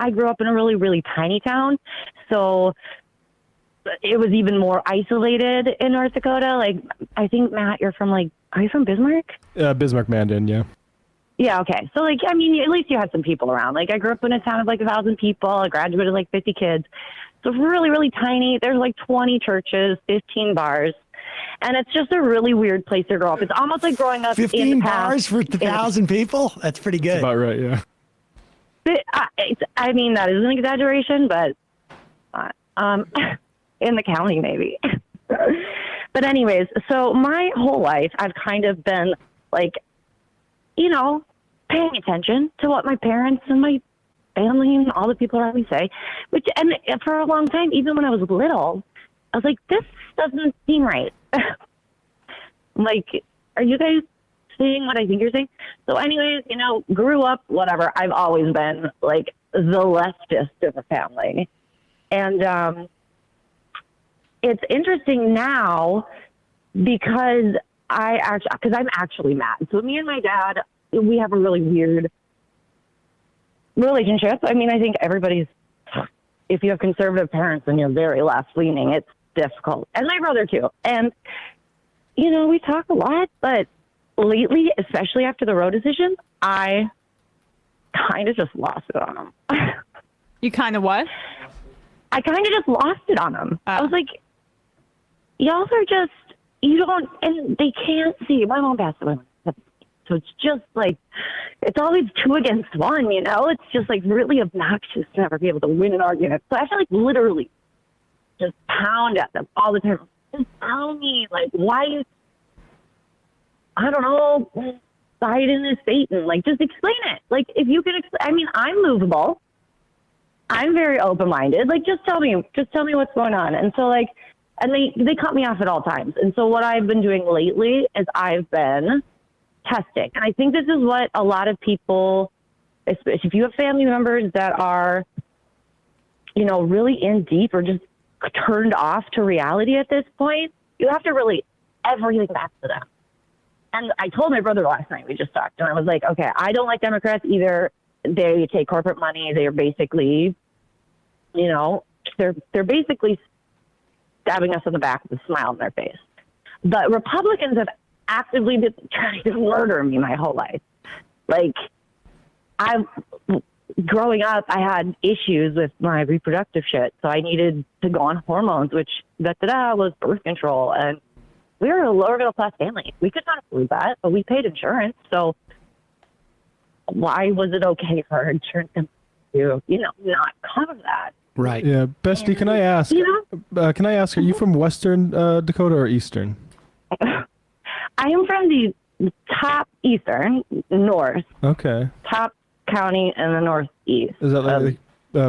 I grew up in a really, really tiny town. So it was even more isolated in North Dakota. Like, I think, Matt, are you from Bismarck? Bismarck, Mandan, yeah. Yeah, okay. So, like, I mean, at least you had some people around. Like, I grew up in a town of, like, 1,000 people. I graduated, like, 50 kids. So it's really, really tiny. There's, like, 20 churches, 15 bars. And it's just a really weird place to grow up. It's almost like growing up 15 bars for 1,000 people? That's pretty good. That's about right, yeah. I mean, that is an exaggeration, but in the county, maybe. But anyways, so my whole life, I've kind of been, like, you know, paying attention to what my parents and my family and all the people around me say, and for a long time, even when I was little, I was like, this doesn't seem right. Like, are you guys saying what I think you're saying? So anyways, you know, grew up, whatever. I've always been, like, the leftist of the family. And it's interesting now because I'm actually mad. So me and my dad, we have a really weird relationship. I mean, I think if you have conservative parents and you're very left-leaning, it's difficult. And my brother, too. And, you know, we talk a lot, but lately, especially after the Roe decision, I kind of just lost it on him. You kind of what? I kind of just lost it on him. I was like, y'all are just, you don't, and they can't see. My mom passed away. So it's just like, it's always 2 against 1, you know? It's just like really obnoxious to never be able to win an argument. So I have to like literally just pound at them all the time. Just tell me, like, why, I don't know, Biden is Satan. Like, just explain it. Like, if you can, I mean, I'm movable. I'm very open-minded. Like, just tell me what's going on. And so, like, and they cut me off at all times. And so what I've been doing lately is I've been testing. And I think this is what a lot of people, especially if you have family members that are, you know, really in deep or just turned off to reality at this point, you have to really everything back to them. And I told my brother last night, we just talked, and I was like, okay, I don't like Democrats either. They take corporate money. They are basically, you know, they're basically stabbing us in the back with a smile on their face. But Republicans have actively been trying to murder me my whole life. Like, growing up, I had issues with my reproductive shit, so I needed to go on hormones, which was birth control. And we were a lower middle class family. We could not afford that, but we paid insurance. So why was it okay for our insurance company to, you know, not cover that? Right. Yeah, Bestie, can I ask? You know, Are you from Western Dakota or Eastern? I am from the top eastern, north. Okay. Top county in the northeast. Is that like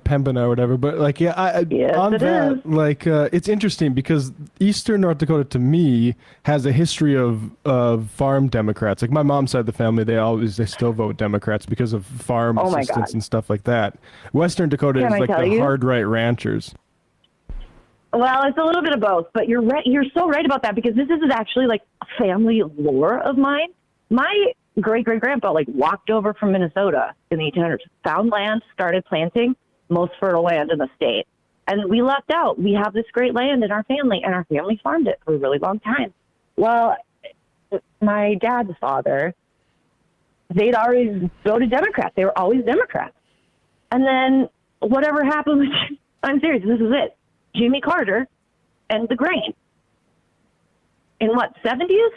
Pembina or whatever? But like, yeah, yes, on it that, is. like, it's interesting because Eastern North Dakota to me has a history of farm Democrats. Like my mom's side of the family, they still vote Democrats because of farm assistance and stuff like that. Western Dakota is like the hard right ranchers. Well, it's a little bit of both, but you're right. You're so right about that because this is actually like a family lore of mine. My great-great-grandpa like walked over from Minnesota in the 1800s, found land, started planting most fertile land in the state. And we lucked out. We have this great land in our family, and our family farmed it for a really long time. Well, my dad's father, they'd always voted Democrats. They were always Democrats. And then whatever happened, I'm serious, this is it. Jimmy Carter and the grain. In what, 70s?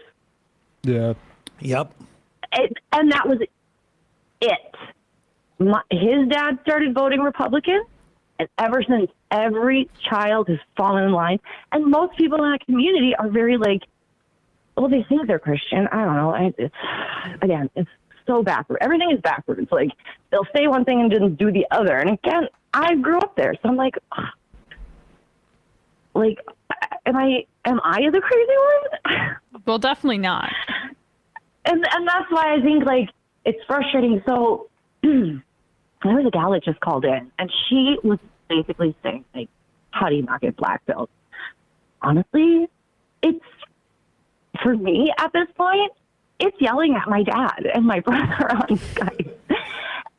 Yeah. Yep. And that was it. His dad started voting Republican, and ever since, every child has fallen in line. And most people in that community are very like, well, they think they're Christian. I don't know. It's so backward. Everything is backwards. Like, they'll say one thing and then do the other. And again, I grew up there, so I'm like, am I the crazy one? Well, definitely not. And that's why I think, like, it's frustrating. So there was a gal that just called in, and she was basically saying, like, how do you not get black belt? Honestly, it's, for me at this point, it's yelling at my dad and my brother on Skype.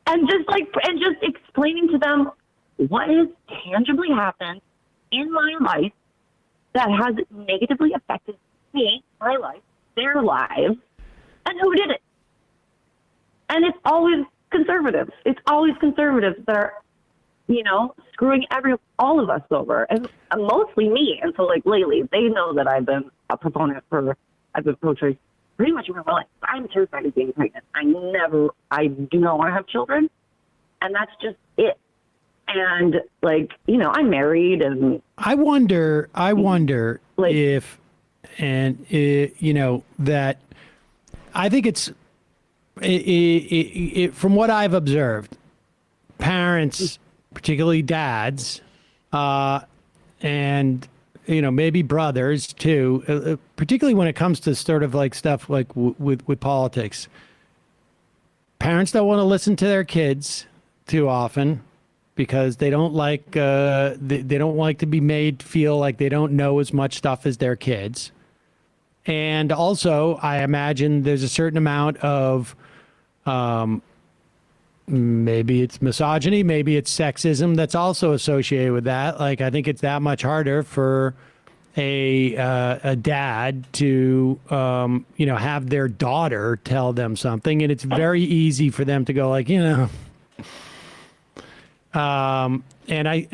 and just explaining to them what has tangibly happened in my life that has negatively affected me, my life, their lives, and who did it. And it's always conservatives. It's always conservatives that are, screwing all of us over, and mostly me. And so, lately, they know that I've been a proponent I've been pro-choice pretty much my whole life. I'm terrified of being pregnant. I do not want to have children, and that's just it. And I'm married, and I wonder if, that I think it's from what I've observed, parents, particularly dads, and maybe brothers too, particularly when it comes to sort of stuff with politics. Parents don't want to listen to their kids too often because they don't like they don't like to be made feel like they don't know as much stuff as their kids. And also, I imagine there's a certain amount of maybe it's misogyny, maybe it's sexism that's also associated with that. I think it's that much harder for a dad to have their daughter tell them something, and it's very easy for them to go and I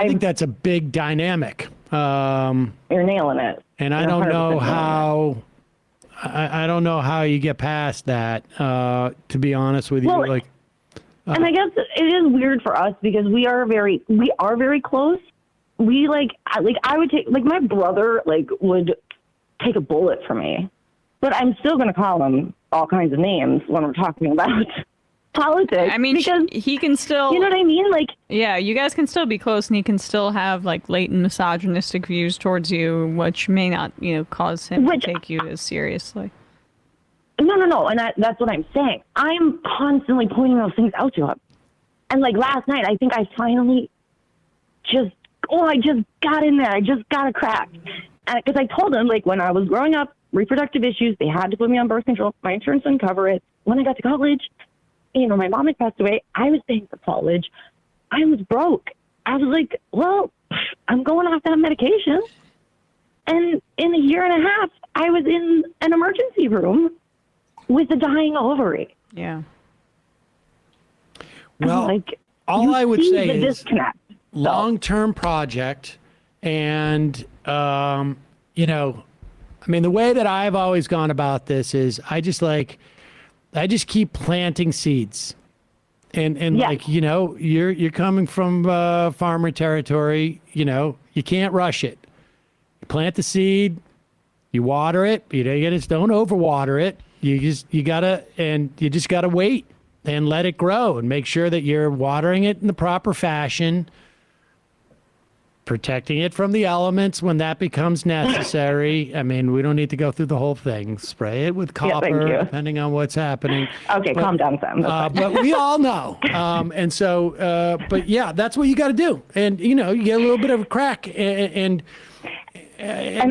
think that's a big dynamic. You're nailing it. And I don't know how. I don't know how you get past that. To be honest with you, and I guess it is weird for us because we are very close. We I would take my brother would take a bullet for me, but I'm still going to call him all kinds of names when we're talking about politics. I mean, because he can still, you know what I mean? Yeah, you guys can still be close, and he can still have latent misogynistic views towards you, which may not, cause him to take you as seriously. No, and that's what I'm saying. I'm constantly pointing those things out to him, and last night, I think I finally I just got in there. I just got a crack, because I told him when I was growing up, reproductive issues, they had to put me on birth control. My insurance didn't cover it. When I got to college, my mom had passed away. I was paying for college. I was broke. I was like, well, I'm going off that medication. And in a year and a half, I was in an emergency room with a dying ovary. Yeah. Well, all I would say is disconnect. Long-term project. And, the way that I've always gone about this is I just keep planting seeds, and you're coming from farmer territory. You can't rush it. You plant the seed, you water it. Don't overwater it. You just gotta wait and let it grow and make sure that you're watering it in the proper fashion, protecting it from the elements when that becomes necessary. I mean, we don't need to go through the whole thing. Spray it with copper, depending on what's happening. Okay, calm down, Sam. But we all know. And so, but yeah, that's what you got to do. And, you get a little bit of a crack. And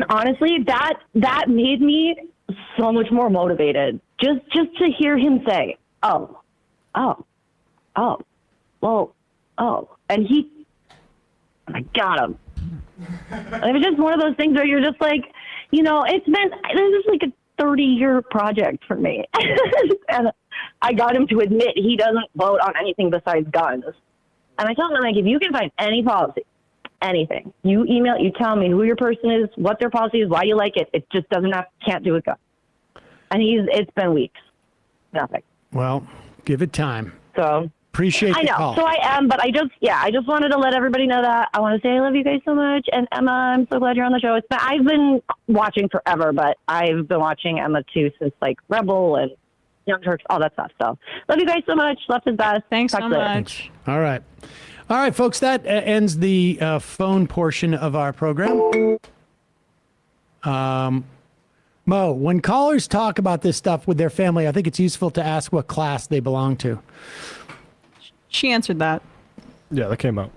honestly, that made me so much more motivated. Just to hear him say, oh. And I got him. It was just one of those things where you're just this is a 30-year project for me. And I got him to admit he doesn't vote on anything besides guns. And I told him, if you can find any policy, anything, you tell me who your person is, what their policy is, why you like it. It just can't do it guns. And it's been weeks. Nothing. Well, give it time. So appreciate the call. So I am, but I just wanted to let everybody know that. I want to say I love you guys so much. And Emma, I'm so glad you're on the show. I've been watching forever, but I've been watching Emma too since Rebel and Young Turks, all that stuff. So love you guys so much. Left is best. Thanks Talk so later. much. All right, folks, that ends the phone portion of our program. Mo, when callers talk about this stuff with their family, I think it's useful to ask what class they belong to. She answered that. Yeah, that came out.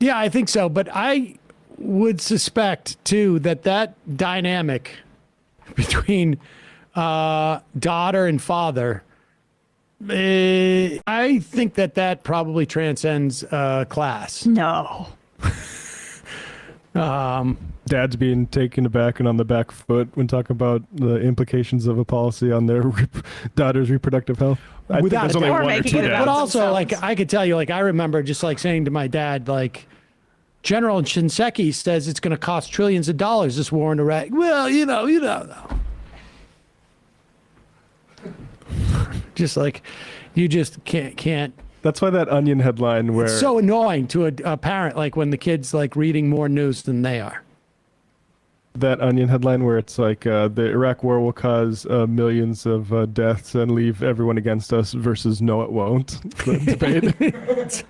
Yeah, I think so. But I would suspect, too, that dynamic between daughter and father I think that probably transcends class. No. Dads being taken aback and on the back foot when talking about the implications of a policy on their daughter's reproductive health. I think there's only one or two dads. But also, like, I could tell you, like, I remember just like saying to my dad, like, General Shinseki says it's going to cost trillions of dollars, this war in Iraq. Well, you know. Just like, you just can't. That's why that Onion headline where... It's so annoying to a parent, like when the kid's like reading more news than they are. That Onion headline where it's like the Iraq war will cause millions of deaths and leave everyone against us versus no, it won't. The debate.